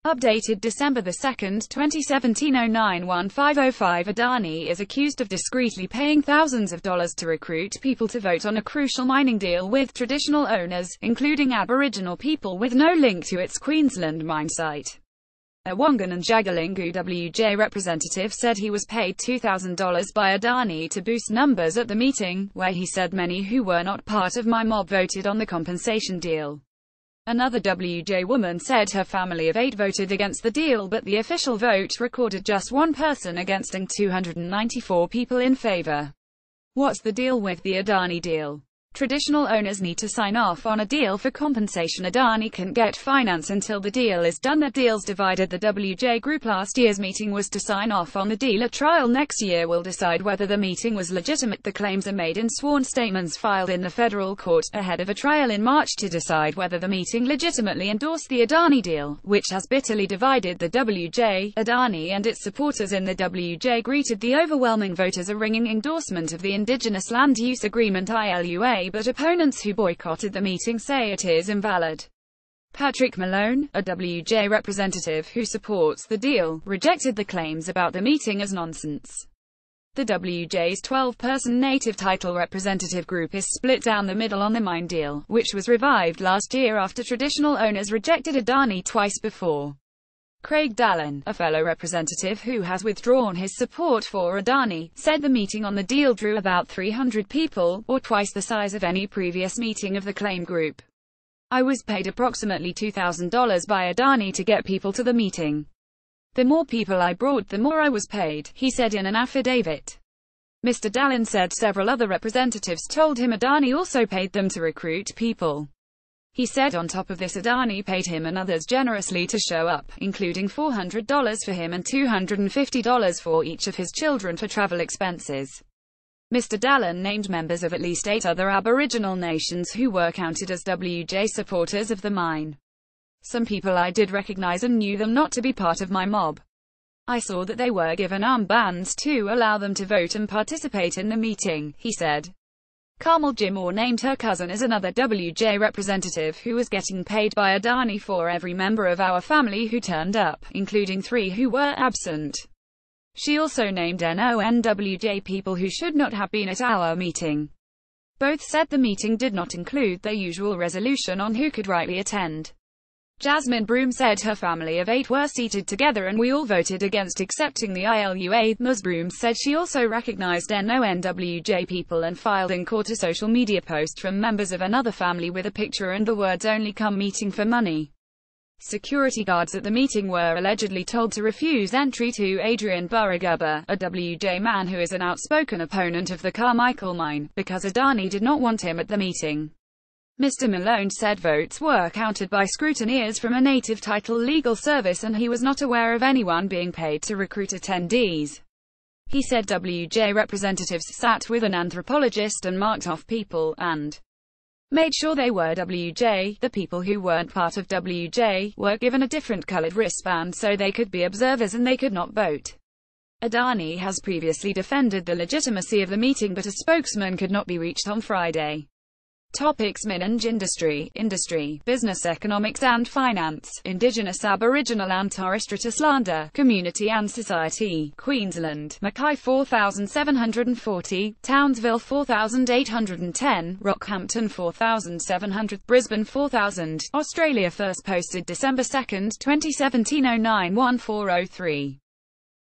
Updated December 2, 2017 09-1505. Adani is accused of discreetly paying thousands of dollars to recruit people to vote on a crucial mining deal with traditional owners, including Aboriginal people with no link to its Queensland mine site. A Wangan Jagalingou WJ representative said he was paid $2,000 by Adani to boost numbers at the meeting, where he said many who were not part of my mob voted on the compensation deal. Another WJ woman said her family of 8 voted against the deal, but the official vote recorded just one person against and 294 people in favor. What's the deal with the Adani deal? Traditional owners need to sign off on a deal for compensation. Adani can't get finance until the deal is done. The deal's divided. The WJ group last year's meeting was to sign off on the deal. A trial next year will decide whether the meeting was legitimate. The claims are made in sworn statements filed in the federal court, ahead of a trial in March to decide whether the meeting legitimately endorsed the Adani deal, which has bitterly divided the WJ. Adani and its supporters in the WJ greeted the overwhelming vote as a ringing endorsement of the Indigenous Land Use Agreement (ILUA), but opponents who boycotted the meeting say it is invalid. Patrick Malone, a WJ representative who supports the deal, rejected the claims about the meeting as nonsense. The WJ's 12-person native title representative group is split down the middle on the mine deal, which was revived last year after traditional owners rejected Adani twice before. Craig Dallin, a fellow representative who has withdrawn his support for Adani, said the meeting on the deal drew about 300 people, or twice the size of any previous meeting of the claim group. I was paid approximately $2,000 by Adani to get people to the meeting. The more people I brought, the more I was paid, he said in an affidavit. Mr. Dallin said several other representatives told him Adani also paid them to recruit people. He said on top of this Adani paid him and others generously to show up, including $400 for him and $250 for each of his children for travel expenses. Mr. Dallin named members of at least 8 other Aboriginal nations who were counted as WJ supporters of the mine. Some people I did recognize and knew them not to be part of my mob. I saw that they were given armbands to allow them to vote and participate in the meeting, he said. Carmel Jimore named her cousin as another WJ representative who was getting paid by Adani for every member of our family who turned up, including 3 who were absent. She also named non-WJ people who should not have been at our meeting. Both said the meeting did not include their usual resolution on who could rightly attend. Jasmine Broom said her family of 8 were seated together and we all voted against accepting the ILUA. Ms. Broom said she also recognized non-WJ people and filed in court a social media post from members of another family with a picture and the words "only come meeting for money." Security guards at the meeting were allegedly told to refuse entry to Adrian Burragubba, a WJ man who is an outspoken opponent of the Carmichael mine, because Adani did not want him at the meeting. Mr. Malone said votes were counted by scrutineers from a native title legal service and he was not aware of anyone being paid to recruit attendees. He said WJ representatives sat with an anthropologist and marked off people, and made sure they were WJ. The people who weren't part of WJ were given a different colored wristband so they could be observers and they could not vote. Adani has previously defended the legitimacy of the meeting, but a spokesman could not be reached on Friday. Topics: Minange industry, business, economics and finance, Indigenous, Aboriginal and Torres Strait Islander, community and society, Queensland, Mackay 4,740, Townsville 4,810, Rockhampton 4,700, Brisbane 4,000, Australia. First posted December 2, 2017 09-1403.